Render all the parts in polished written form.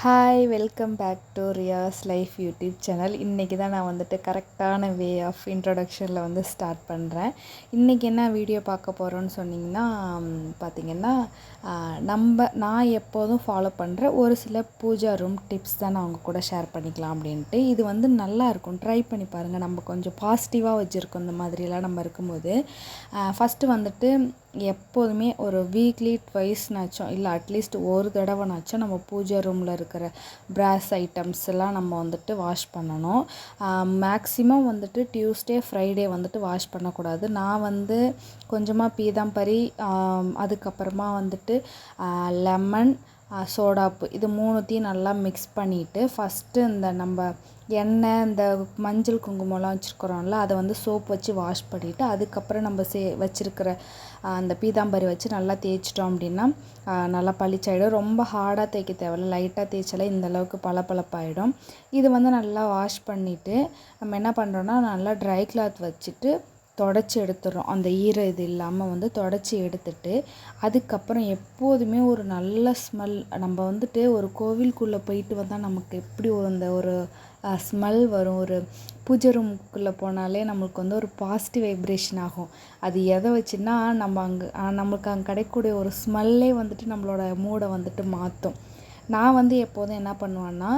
Hi welcome back to Riyaz life YouTube channel. இன்றைக்கி தான் நான் வந்துட்டு கரெக்டான வே ஆஃப் இன்ட்ரொடக்ஷனில் வந்து ஸ்டார்ட் பண்ணுறேன். இன்றைக்கி என்ன வீடியோ பார்க்க போகிறோன்னு சொன்னிங்கன்னா பார்த்திங்கன்னா நான் எப்போதும் ஃபாலோ பண்ணுற ஒரு சில பூஜா ரூம் டிப்ஸ் தான் நான் அவங்க கூட ஷேர் பண்ணிக்கலாம் அப்படின்ட்டு. இது வந்து நல்லாயிருக்கும், ட்ரை பண்ணி பாருங்கள். நம்ம கொஞ்சம் பாசிட்டிவாக வச்சுருக்கோம் இந்த மாதிரிலாம் நம்ம இருக்கும்போது. ஃபஸ்ட்டு வந்துட்டு எப்போதுமே ஒரு வீக்லி ட்வைஸ்னாச்சும் இல்லை அட்லீஸ்ட் ஒரு தடவைனாச்சும் நம்ம பூஜை ரூமில் இருக்கிற பிராஸ் ஐட்டம்ஸ் எல்லாம் நம்ம வந்துட்டு வாஷ் பண்ணணும். மேக்ஸிமம் வந்துட்டு டியூஸ்டே ஃப்ரைடே வந்துட்டு வாஷ் பண்ணக்கூடாது. நான் வந்து கொஞ்சமாக பீதாம்பரி, அதுக்கப்புறமா வந்துட்டு லெமன், சோடாப்பு இது மூணுத்தையும் நல்லா மிக்ஸ் பண்ணிவிட்டு ஃபஸ்ட்டு இந்த நம்ம எண்ணெய் இந்த மஞ்சள் குங்குமம்லாம் வச்சுருக்குறோம்ல அதை வந்து சோப் வச்சு வாஷ் பண்ணிவிட்டு அதுக்கப்புறம் நம்ம வச்சுருக்கிற அந்த பீதாம்பரி வச்சு நல்லா தேய்ச்சிட்டோம் அப்படின்னா நல்லா பளிச்சாயிடும். ரொம்ப ஹார்டாக தேய்க்க தேவையில்ல, லைட்டாக தேய்ச்சாலே இந்தளவுக்கு பளபளப்பாயிடும். இது வந்து நல்லா வாஷ் பண்ணிவிட்டு நம்ம என்ன பண்ணுறோன்னா நல்லா ட்ரை கிளாத் வச்சுட்டு தொடச்சி எடுத்துடுறோம். அந்த இது இல்லாமல் வந்து தொடச்சி எடுத்துட்டு அதுக்கப்புறம் எப்போதுமே ஒரு நல்ல ஸ்மெல், நம்ம வந்துட்டு ஒரு கோவிலுக்குள்ளே போயிட்டு வந்தால் நமக்கு எப்படி ஒரு ஸ்மெல் வரும். ஒரு பூஜை ரூமுக்குள்ளே போனாலே நம்மளுக்கு வந்து ஒரு பாசிட்டிவ் வைப்ரேஷன் ஆகும். அது எதை வச்சுன்னா நம்மளுக்கு அங்கே கிடைக்கக்கூடிய ஒரு ஸ்மெல்லே வந்துட்டு நம்மளோட மூடை வந்துட்டு மாற்றும். நான் வந்து எப்போதும் என்ன பண்ணுவேன்னா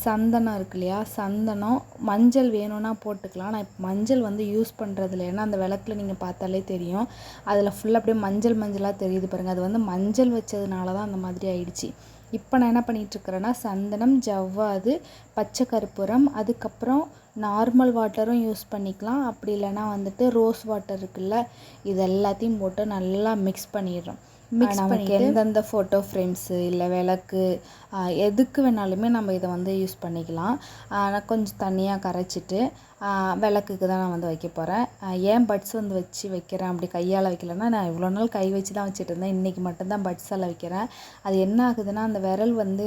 சந்தனம் இருக்கு இல்லையா, சந்தனம் மஞ்சள் வேணும்னா போட்டுக்கலாம். நான் இப்போ மஞ்சள் வந்து யூஸ் பண்ணுறதில்ல, ஏன்னா அந்த விளக்கில் நீங்கள் பார்த்தாலே தெரியும் அதில் ஃபுல்லாக அப்படியே மஞ்சளாக தெரியுது பாருங்கள். அது வந்து மஞ்சள் வச்சதுனால தான் அந்த மாதிரி ஆயிடுச்சு. இப்போ நான் என்ன பண்ணிகிட்ருக்கிறேன்னா சந்தனம், ஜவ்வாது, பச்சை கற்பூரம், அதுக்கப்புறம் நார்மல் வாட்டரும் யூஸ் பண்ணிக்கலாம். அப்படி இல்லைன்னா வந்துட்டு ரோஸ் வாட்டர் இருக்குல்ல, இது எல்லாத்தையும் போட்டு நல்லா மிக்ஸ் பண்ணிடுறோம். மிக்ஸ் பண்ணிட்டு எந்தெந்த ஃபோட்டோ ஃப்ரேம்ஸு இல்லை விளக்கு எதுக்கு வேணாலுமே நம்ம இதை வந்து யூஸ் பண்ணிக்கலாம். நான் கொஞ்சம் தண்ணியாக கரைச்சிட்டு விளக்குக்கு தான் நான் வந்து வைக்க போகிறேன். ஏன் பட்ஸ் வந்து வச்சு வைக்கிறேன், அப்படி கையால் வைக்கலன்னா, நான் இவ்வளோ நாள் கை வச்சு தான் வச்சுட்டு இருந்தேன். இன்றைக்கி மட்டும்தான் பட்ஸால் வைக்கிறேன். அது என்ன ஆகுதுன்னா அந்த விரல் வந்து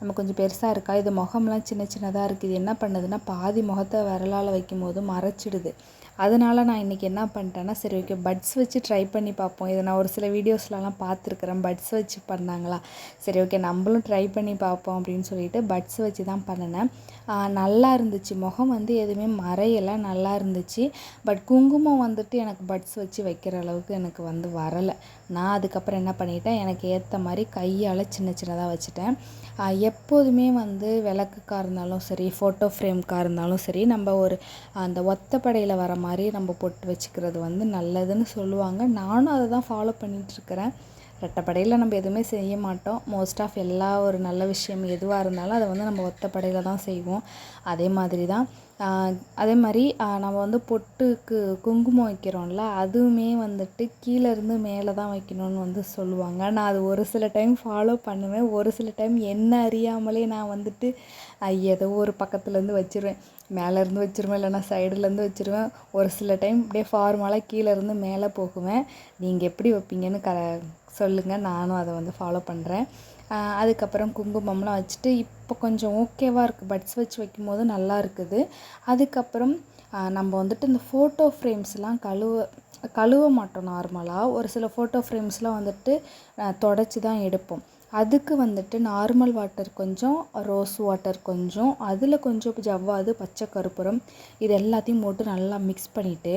நம்ம கொஞ்சம் பெருசாக இருக்கா, இது முகம்லாம் சின்னதாக இருக்குது. இது என்ன பண்ணுதுன்னா பாதி முகத்தை விரலால் வைக்கும்போது மறைச்சிடுது. அதனால் நான் இன்றைக்கி என்ன பண்ணிட்டேன்னா சரி ஓகே பட்ஸ் வச்சு ட்ரை பண்ணி பார்ப்போம். இதை நான் ஒரு சில வீடியோஸ்லலாம் பார்த்துருக்குறேன், பட்ஸ் வச்சு பண்ணாங்களா, சரி ஓகே நம்மளும் ட்ரை பண்ணி பார்ப்போம் அப்படின்னு சொல்லிட்டு பட்ஸ் வச்சு தான் பண்ணினேன். நல்லா இருந்துச்சு, முகம் வந்து எதுவுமே மறையலை, நல்லா இருந்துச்சு. பட் குங்குமம் வந்துட்டு எனக்கு பட்ஸ் வச்சு வைக்கிற அளவுக்கு எனக்கு வந்து வரலை. நான் அதுக்கப்புறம் என்ன பண்ணிட்டேன், எனக்கு ஏற்ற மாதிரி கையால் சின்னதாக வச்சுட்டேன். எப்போதுமே வந்து விளக்குக்காக இருந்தாலும் சரி, ஃபோட்டோ ஃப்ரேம்காக இருந்தாலும் சரி, நம்ம ஒரு அந்த ஒத்தப்படையில் வர மாதிரி நம்ம போட்டு வச்சுக்கிறது வந்து நல்லதுன்னு சொல்லுவாங்க. நானும் அதை தான் ஃபாலோ பண்ணிகிட்ருக்கிறேன். ரெட்டைப்படையில் நம்ம எதுவுமே செய்ய மாட்டோம். மோஸ்ட் ஆஃப் எல்லா ஒரு நல்ல விஷயம் எதுவாக இருந்தாலும் அதை வந்து நம்ம ஒத்தப்படையில் தான் செய்வோம். அதே மாதிரி தான் நம்ம வந்து பொட்டுக்கு குங்குமம் வைக்கிறோம்ல, அதுவுமே வந்துட்டு கீழேருந்து மேலே தான் வைக்கணும்னு வந்து சொல்லுவாங்க. நான் அது ஒரு சில டைம் ஃபாலோ பண்ணுவேன், ஒரு சில டைம் என்ன அறியாமலே நான் வந்துட்டு ஏதோ ஒரு பக்கத்துலேருந்து வச்சுருவேன். மேலேருந்து வச்சுருவேன், இல்லைனா சைடுலேருந்து வச்சுருவேன். ஒரு சில டைம் அப்படியே ஃபார்மலாக கீழேருந்து மேலே போகுவேன். நீங்கள் எப்படி வைப்பீங்கன்னு சொல்லுங்கள், நானும் அதை வந்து ஃபாலோ பண்ணுறேன். அதுக்கப்புறம் குங்குமம்லாம் வச்சுட்டு இப்போ கொஞ்சம் ஓகேவாக இருக்குது, பட்ஸ் வச்சு வைக்கும்போது நல்லா இருக்குது. அதுக்கப்புறம் நம்ம வந்துட்டு இந்த ஃபோட்டோ ஃப்ரேம்ஸ்லாம் கழுவ மாட்டோம். நார்மலாக ஒரு சில ஃபோட்டோ ஃப்ரேம்ஸ்லாம் வந்துட்டு தொடச்சி தான் எடுப்போம். அதுக்கு வந்துட்டு நார்மல் வாட்டர் கொஞ்சம், ரோஸ் வாட்டர் கொஞ்சம், அதில் கொஞ்சம் ஜவ்வாது, பச்சை கற்பூரம் இது எல்லாத்தையும் போட்டு நல்லா மிக்ஸ் பண்ணிவிட்டு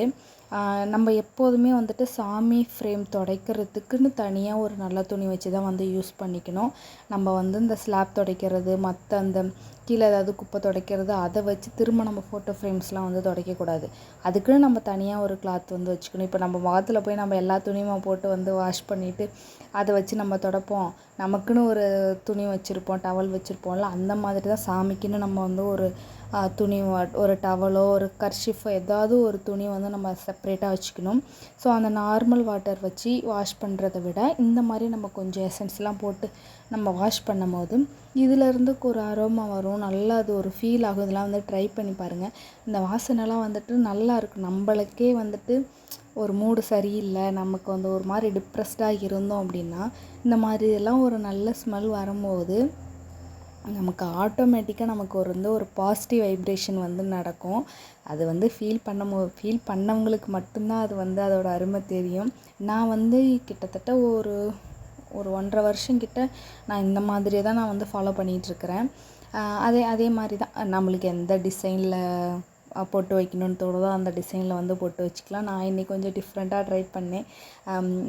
நம்ம எப்போதுமே வந்துட்டு சாமி ஃப்ரேம் துடைக்கிறதுக்குன்னு தனியாக ஒரு நல்ல துணி வச்சு தான் வந்து யூஸ் பண்ணிக்கணும். நம்ம வந்து இந்த ஸ்லாப் துடைக்கிறது, மற்ற அந்த கீழே ஏதாவது குப்பை துடைக்கிறது அதை வச்சு திரும்ப நம்ம ஃபோட்டோ ஃப்ரேம்ஸ்லாம் வந்து துடைக்கக்கூடாது. அதுக்குன்னு நம்ம தனியாக ஒரு கிளாத் வந்து வச்சுக்கணும். இப்போ நம்ம முகத்தில் போய் நம்ம எல்லா துணியுமா போட்டு வந்து வாஷ் பண்ணிவிட்டு அதை வச்சு நம்ம துடைப்போம். நமக்குன்னு ஒரு துணி வச்சுருப்போம், டவல் வச்சுருப்போம்ல, அந்த மாதிரி தான் சாமிக்குன்னு நம்ம வந்து ஒரு துணி, ஒரு டவலோ ஒரு கர்ஷிஃபோ ஏதாவது ஒரு துணி வந்து நம்ம செப்ரேட்டாக வச்சுக்கணும். ஸோ அந்த நார்மல் வாட்டர் வச்சு வாஷ் பண்ணுறதை விட இந்த மாதிரி நம்ம கொஞ்சம் எசன்ஸ்லாம் போட்டு நம்ம வாஷ் பண்ணும் போது இதிலேருந்து ஒரு அரோமா வரும், நல்லா அது ஒரு ஃபீல் ஆகும். இதெல்லாம் வந்து ட்ரை பண்ணி பாருங்கள். இந்த வாசனைலாம் வந்துட்டு நல்லா இருக்கும். நம்மளுக்கே வந்துட்டு ஒரு மூடு சரியில்லை, நமக்கு வந்து ஒரு மாதிரி டிப்ரெஸ்டாக இருந்தோம் அப்படின்னா இந்த மாதிரி எல்லாம் ஒரு நல்ல ஸ்மெல் வரும்போது நமக்கு ஆட்டோமேட்டிக்காக நமக்கு ஒரு பாசிட்டிவ் வைப்ரேஷன் வந்து நடக்கும். அது வந்து ஃபீல் பண்ணவங்களுக்கு மட்டும்தான் அது வந்து அதோட அருமை தெரியும். நான் வந்து கிட்டத்தட்ட ஒரு 1.5 வருஷம் கிட்ட நான் இந்த மாதிரியே தான் நான் வந்து ஃபாலோ பண்ணிகிட்ருக்கிறேன். அதே மாதிரி தான் நம்மளுக்கு எந்த டிசைனில் பொட்டு வைக்கணும்னு தோணுதோ அந்த டிசைனில் வந்து பொட்டு வச்சுக்கலாம். நான் இன்றைக்கி கொஞ்சம் டிஃப்ரெண்ட்டாக ட்ரை பண்ணேன்.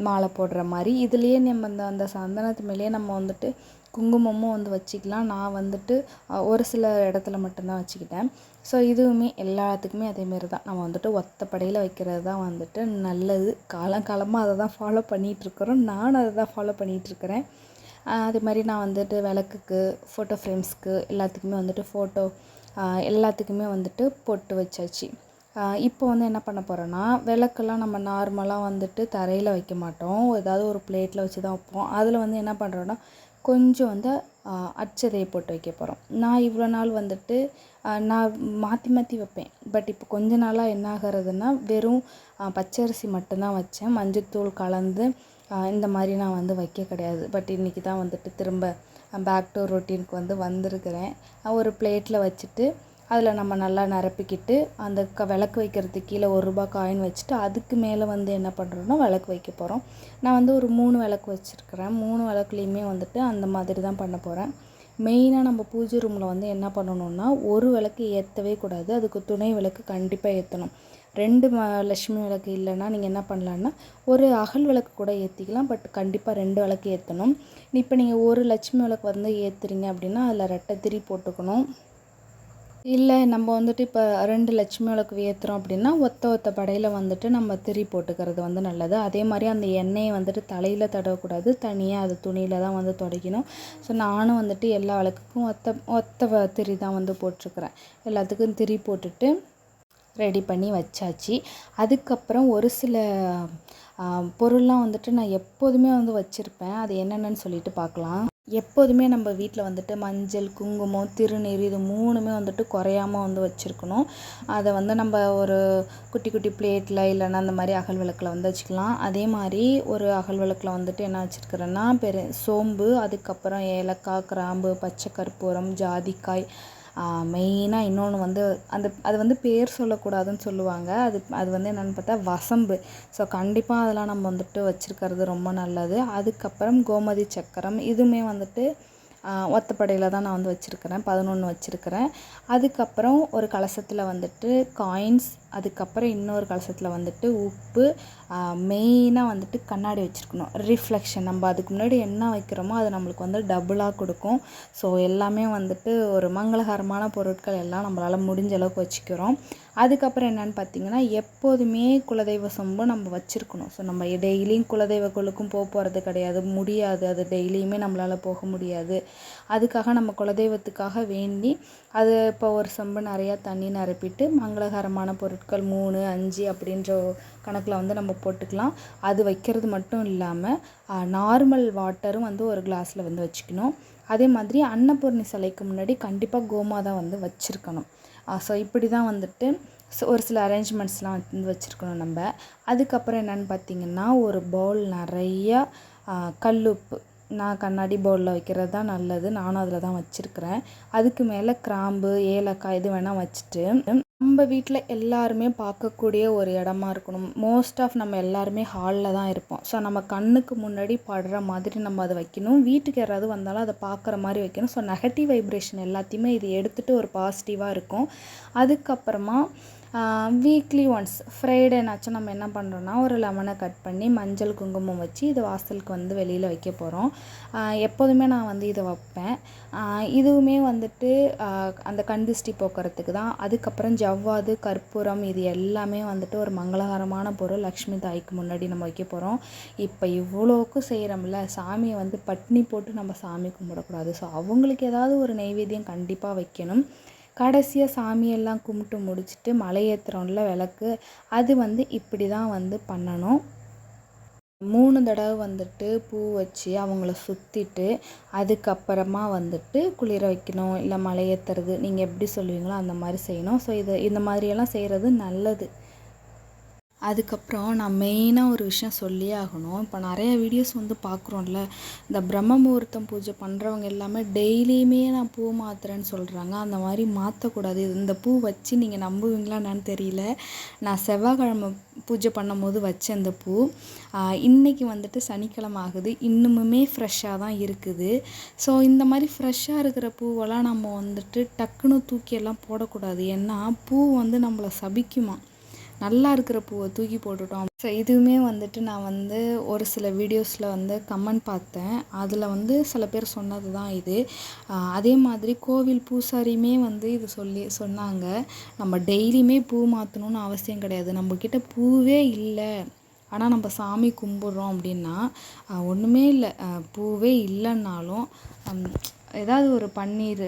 மாலை போடுற மாதிரி இதுலேயே நம்ம அந்த சந்தனத்து மேலேயே நம்ம வந்துட்டு குங்குமமும் வந்து வச்சுக்கலாம். நான் வந்துட்டு ஒரு சில இடத்துல மட்டும்தான் வச்சுக்கிட்டேன். ஸோ இதுவுமே எல்லாத்துக்குமே அதேமாரி தான் நம்ம வந்துட்டு ஒத்தப்படையில் வைக்கிறது தான் வந்துட்டு நல்லது. காலங்காலமாக அதை தான் ஃபாலோ பண்ணிகிட்ருக்குறோம். நானும் அதை தான் ஃபாலோ பண்ணிகிட்ருக்கிறேன். அது மாதிரி நான் வந்துட்டு விளக்குக்கு, ஃபோட்டோ ஃப்ரேம்ஸ்க்கு எல்லாத்துக்குமே வந்துட்டு எல்லாத்துக்குமே வந்துட்டு பொட்டு வச்சாச்சு. இப்போ வந்து என்ன பண்ண போகிறோன்னா, விளக்கெல்லாம் நம்ம நார்மலாக வந்துட்டு தரையில் வைக்க மாட்டோம். ஏதாவது ஒரு பிளேட்டில் வச்சு தான் வைப்போம். அதில் வந்து என்ன பண்ணுறோன்னா கொஞ்சம் வந்து அட்சதையை போட்டு வைக்க போகிறோம். நான் இவ்வளோ நாள் வந்துட்டு நான் மாற்றி மாற்றி வைப்பேன். பட் இப்போ கொஞ்ச நாளாக என்ன ஆகிறதுனா வெறும் பச்சரிசி மட்டும்தான் வச்சேன். மஞ்சத்தூள் கலந்து இந்த மாதிரி நான் வந்து வைக்க கிடையாது. பட் இன்றைக்கி தான் வந்துட்டு திரும்ப பேக் டு ரொட்டீனுக்கு வந்து வந்திருக்கிறேன். ஒரு பிளேட்டில் வச்சுட்டு அதில் நம்ம நல்லா நிரப்பிக்கிட்டு அந்த விளக்கு வைக்கிறதுக்கு கீழே ₹1 காயின் வச்சுட்டு அதுக்கு மேலே வந்து என்ன பண்ணுறோன்னா விளக்கு வைக்க போகிறோம். நான் வந்து ஒரு 3 விளக்கு வச்சுருக்கிறேன். 3 விளக்குலேயுமே வந்துட்டு அந்த மாதிரி தான் பண்ண போகிறேன். மெயினாக நம்ம பூஜை ரூமில் வந்து என்ன பண்ணணுன்னா ஒரு விளக்கு ஏற்றவே கூடாது. அதுக்கு துணை விளக்கு கண்டிப்பாக ஏற்றணும். 2 லட்சுமி விளக்கு இல்லைன்னா நீங்கள் என்ன பண்ணலான்னா ஒரு அகல் விளக்கு கூட ஏற்றிக்கலாம். பட் கண்டிப்பாக 2 விளக்கு ஏற்றணும். இப்போ நீங்கள் ஒரு லட்சுமி விளக்கு வந்து ஏற்றுறீங்க அப்படின்னா அதில் 2 திரி போட்டுக்கணும். இல்லை நம்ம வந்துட்டு இப்போ 2 லட்சுமி விளக்கு ஏற்றுறோம் அப்படின்னா ஒத்த படையில் வந்துட்டு நம்ம திரி போட்டுக்கிறது வந்து நல்லது. அதே மாதிரி அந்த எண்ணெயை வந்துட்டு தலையில் தடவக்கூடாது. தனியாக அது துணியில் தான் வந்து துடைக்கணும். ஸோ நானும் வந்துட்டு எல்லா விளக்குக்கும் ஒத்த திரி தான் வந்து போட்டிருக்கிறேன். எல்லாத்துக்கும் திரி போட்டுட்டு ரெடி பண்ணி வச்சாச்சு. அதுக்கப்புறம் ஒரு சில பொருள்லாம் வந்துட்டு நான் எப்போதுமே வந்து வச்சுருப்பேன். அது என்னென்னு சொல்லிட்டு பார்க்கலாம். எப்போதுமே நம்ம வீட்டில் வந்துட்டு மஞ்சள், குங்குமம், திருநீர் இது 3மே வந்துட்டு குறையாமல் வந்து வச்சுருக்கணும். அதை வந்து நம்ம ஒரு குட்டி குட்டி பிளேட்டில் இல்லைன்னா அந்த மாதிரி அகல் விளக்கில் வந்து வச்சுக்கலாம். அதே மாதிரி ஒரு அகல் விளக்கில் வந்துட்டு என்ன வச்சுருக்கிறேன்னா சோம்பு, அதுக்கப்புறம் ஏலக்காய், கிராம்பு, பச்சை கற்பூரம், ஜாதிக்காய், மெயினாக இன்னொன்று வந்து அது வந்து பேர் சொல்லக்கூடாதுன்னு சொல்லுவாங்க. அது வந்து என்னென்னு பார்த்தா வசம்பு. ஸோ கண்டிப்பாக அதெல்லாம் நம்ம வந்துட்டு வச்சுருக்கிறது ரொம்ப நல்லது. அதுக்கப்புறம் கோமதி சக்கரம் இதுவுமே வந்துட்டு ஒத்தப்படையில் தான் நான் வந்து வச்சுருக்கிறேன். 11 வச்சுருக்கிறேன். அதுக்கப்புறம் ஒரு கலசத்தில் வந்துட்டு காயின்ஸ், அதுக்கப்புறம் இன்னொரு கலசத்தில் வந்துட்டு உப்பு, மெயினாக வந்துட்டு கண்ணாடி வச்சுருக்கணும். ரிஃப்ளெக்ஷன் நம்ம அதுக்கு முன்னாடி என்ன வைக்கிறோமோ அது நம்மளுக்கு வந்து டபுளாக கொடுக்கும். ஸோ எல்லாமே வந்துட்டு ஒரு மங்களகரமான பொருட்கள் எல்லாம் நம்மளால் முடிஞ்ச அளவுக்கு வச்சுக்கிறோம். அதுக்கப்புறம் என்னென்னு பார்த்திங்கன்னா எப்போதுமே குலதெய்வ சொம்பு நம்ம வச்சுருக்கணும். ஸோ நம்ம டெய்லியும் குலதெய்வ கோயிலுக்கும் போகிறது கிடையாது, முடியாது. அது டெய்லியுமே நம்மளால் போக முடியாது. அதுக்காக நம்ம குலதெய்வத்துக்காக வேண்டி அது இப்போ ஒரு சொம்பு நிறையா தண்ணி நிரப்பிட்டு மங்களகரமான பொருட்கள் 3, 5 அப்படின்ற கணக்கில் வந்து நம்ம போட்டுக்கலாம். அது வைக்கிறது மட்டும் இல்லாமல் நார்மல் வாட்டரும் வந்து ஒரு கிளாஸில் வந்து வச்சுக்கணும். அதே மாதிரி அன்னபூர்ணி சிலைக்கு முன்னாடி கண்டிப்பாக கோமாதா வந்து வச்சுருக்கணும். ஸோ இப்படி தான் வந்துட்டு ஒரு சில அரேஞ்ச்மெண்ட்ஸ்லாம் வந்து வச்சுருக்கணும் நம்ம. அதுக்கப்புறம் என்னென்னு பார்த்திங்கன்னா ஒரு பவுல் நிறையா கல்லுப்பு, நான் கண்ணாடி பவுலில் வைக்கிறது தான் நல்லது. நானும் அதில் தான் வச்சுருக்கிறேன். அதுக்கு மேலே கிராம்பு, ஏலக்காய் இது வேணால் வச்சுட்டு நம்ம வீட்டில் எல்லாருமே பார்க்கக்கூடிய ஒரு இடமா இருக்கணும். மோஸ்ட் ஆஃப் நம்ம எல்லாருமே ஹாலில் தான் இருப்போம். ஸோ நம்ம கண்ணுக்கு முன்னாடி படுற மாதிரி நம்ம அதை வைக்கணும். வீட்டுக்கு யாராவது வந்தாலும் அதை பார்க்குற மாதிரி வைக்கணும். ஸோ நெகட்டிவ் வைப்ரேஷன் எல்லாத்தையுமே இது எடுத்துகிட்டு ஒரு பாசிட்டிவாக இருக்கும். அதுக்கப்புறமா வீக்லி ஒன்ஸ் ஃப்ரைடேனாச்சும் நம்ம என்ன பண்ணுறோன்னா ஒரு லெமனை கட் பண்ணி மஞ்சள் குங்குமம் வச்சு இது வாசலுக்கு வந்து வெளியில் வைக்க போகிறோம். எப்போதுமே நான் வந்து இதை வைப்பேன். இதுவுமே வந்துட்டு அந்த கண்திஷ்டி போக்குறதுக்கு தான். அதுக்கப்புறம் ஜவ்வாது, கற்பூரம் இது எல்லாமே வந்துட்டு ஒரு மங்களகரமான பொருள் லக்ஷ்மி தாய்க்கு முன்னாடி நம்ம வைக்க போகிறோம். இப்போ இவ்வளோக்கும் செய்கிறோம்ல, சாமியை வந்து பட்னி போட்டு நம்ம சாமி கும்பிடக்கூடாது. ஸோ அவங்களுக்கு ஏதாவது ஒரு நைவேத்தியம் கண்டிப்பாக வைக்கணும். கடைசியாக சாமியெல்லாம் கும்பிட்டு முடிச்சுட்டு மலை ஏற்றுறோம்ல விளக்கு, அது வந்து இப்படி தான் வந்து பண்ணணும். 3 தடவை வந்துட்டு பூ வச்சு அவங்கள சுற்றிட்டு அதுக்கப்புறமா வந்துட்டு குளிர வைக்கணும். இல்லை மலை ஏற்றுறது நீங்கள் எப்படி சொல்லுவீங்களோ அந்த மாதிரி செய்யணும். ஸோ இந்த மாதிரியெல்லாம் செய்கிறது நல்லது. அதுக்கப்புறம் நான் மெயினாக ஒரு விஷயம் சொல்லியே ஆகணும். இப்போ நிறைய வீடியோஸ் வந்து பார்க்குறோம்ல, இந்த பிரம்ம முகூர்த்தம் பூஜை பண்ணுறவங்க எல்லாமே டெய்லியுமே நான் பூ மாற்றுறேன்னு சொல்கிறாங்க. அந்த மாதிரி மாற்றக்கூடாது. இந்த பூ வச்சு நீங்கள் நம்புவீங்களா என்னன்னு தெரியல. நான் செவ்வாய்க்கிழமை பூஜை பண்ணும்போது வச்ச இந்த பூ இன்றைக்கி வந்துட்டு சனிக்கிழமை ஆகுது. இன்னுமுமே ஃப்ரெஷ்ஷாக தான் இருக்குது. ஸோ இந்த மாதிரி ஃப்ரெஷ்ஷாக இருக்கிற பூவெல்லாம் நம்ம வந்துட்டு டக்குன்னு தூக்கியெல்லாம் போடக்கூடாது. ஏன்னா பூ வந்து நம்மளை சபிக்குமா. நல்லா இருக்கிற பூவை தூக்கி போட்டுட்டோம். ஸோ இதுவுமே வந்துட்டு நான் வந்து ஒரு சில வீடியோஸில் வந்து கமெண்ட் பார்த்தேன். அதில் வந்து சில பேர் சொன்னது தான் இது. அதே மாதிரி கோவில் பூசாரியுமே வந்து இது சொன்னாங்க. நம்ம டெய்லியுமே பூ மாற்றணும்னு அவசியம் கிடையாது. நம்மக்கிட்ட பூவே இல்லை, ஆனால் நம்ம சாமி கும்பிட்றோம் அப்படின்னா ஒன்றுமே இல்லை. பூவே இல்லைன்னாலும் ஏதாவது ஒரு பன்னீர்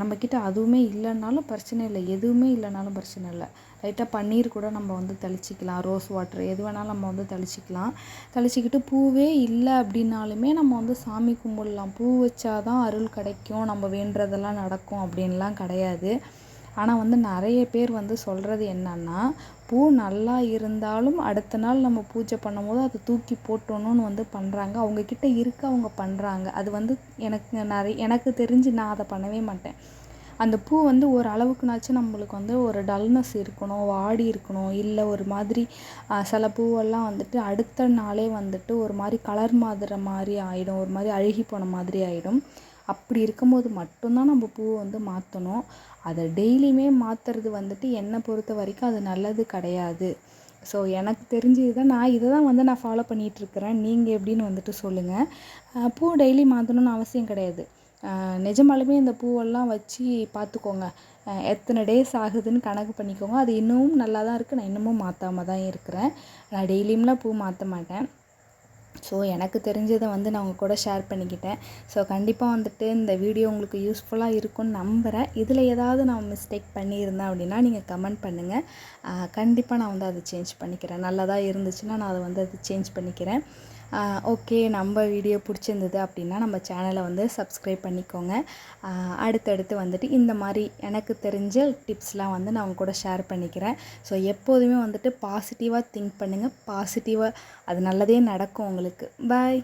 நம்மக்கிட்ட அதுவுமே இல்லைன்னாலும் பிரச்சனை இல்லை. எதுவுமே இல்லைனாலும் பிரச்சனை இல்லை. லைட்டாக பன்னீர் கூட நம்ம வந்து தெளிச்சிக்கலாம். ரோஸ் வாட்ரு எது வேணாலும் நம்ம வந்து தெளிச்சிக்கிட்டு பூவே இல்லை அப்படின்னாலுமே நம்ம வந்து சாமி கும்பிடலாம். பூ வச்சாதான் அருள் கிடைக்கும், நம்ம வேண்டுறதெல்லாம் நடக்கும் அப்படின்லாம் கிடையாது. ஆனால் வந்து நிறைய பேர் வந்து சொல்கிறது என்னன்னா, பூ நல்லா இருந்தாலும் அடுத்த நாள் நம்ம பூஜை பண்ணும்போது அதை தூக்கி போட்டணும்னு வந்து பண்ணுறாங்க. அவங்கக்கிட்ட இருக்க அவங்க பண்ணுறாங்க. அது வந்து எனக்கு தெரிஞ்சு நான் அதை பண்ணவே மாட்டேன். அந்த பூ வந்து ஒரு அளவுக்குனாச்சும் நம்மளுக்கு வந்து ஒரு டல்னஸ் இருக்கணும், வாடி இருக்கணும். இல்லை ஒரு மாதிரி சில பூவெல்லாம் வந்துட்டு அடுத்த நாளே வந்துட்டு ஒரு மாதிரி கலர் மாதிரி ஆகிடும், ஒரு மாதிரி அழுகி போன மாதிரி ஆகிடும். அப்படி இருக்கும்போது மட்டும்தான் நம்ம பூவை வந்து மாற்றணும். அதை டெய்லியுமே மாற்றுறது வந்துட்டு என்னை பொறுத்த வரைக்கும் அது நல்லது கிடையாது. ஸோ எனக்கு தெரிஞ்சது தான், நான் இதை தான் வந்து நான் ஃபாலோ பண்ணிகிட்ருக்கிறேன். நீங்கள் எப்படின்னு வந்துட்டு சொல்லுங்கள். பூ டெய்லி மாற்றணும்னு அவசியம் கிடையாது. நிஜமாலுமே இந்த பூவெல்லாம் வச்சு பார்த்துக்கோங்க. எத்தனை டேஸ் ஆகுதுன்னு கணக்கு பண்ணிக்கோங்க. அது இன்னமும் நல்லா தான் இருக்குது. நான் இன்னமும் மாற்றாம தான் இருக்கிறேன். நான் டெய்லியும்லாம் பூ மாற்ற மாட்டேன். ஸோ எனக்கு தெரிஞ்சதை வந்து நான் உங்கள் கூட ஷேர் பண்ணிக்கிட்டேன். ஸோ கண்டிப்பாக வந்துட்டு இந்த வீடியோ உங்களுக்கு யூஸ்ஃபுல்லாக இருக்கும்னு நம்புகிறேன். இதில் ஏதாவது நான் மிஸ்டேக் பண்ணியிருந்தேன் அப்படின்னா நீங்கள் கமெண்ட் பண்ணுங்கள். கண்டிப்பாக நான் வந்து அதை சேஞ்ச் பண்ணிக்கிறேன். நல்லதாக இருந்துச்சுன்னா நான் அதை வந்து அது சேஞ்ச் பண்ணிக்கிறேன். ஓகே, நம்ம வீடியோ பிடிச்சிருந்தது அப்படின்னா நம்ம சேனலை வந்து சப்ஸ்கிரைப் பண்ணிக்கோங்க. அடுத்தடுத்து வந்துட்டு இந்த மாதிரி எனக்கு தெரிஞ்ச டிப்ஸ்லாம் வந்து நான் உங்க கூட ஷேர் பண்ணிக்கிறேன். ஸோ எப்போதுமே வந்துட்டு பாசிட்டிவாக திங்க் பண்ணுங்கள். பாசிட்டிவாக அது நல்லதே நடக்கும் உங்களுக்கு. பாய்.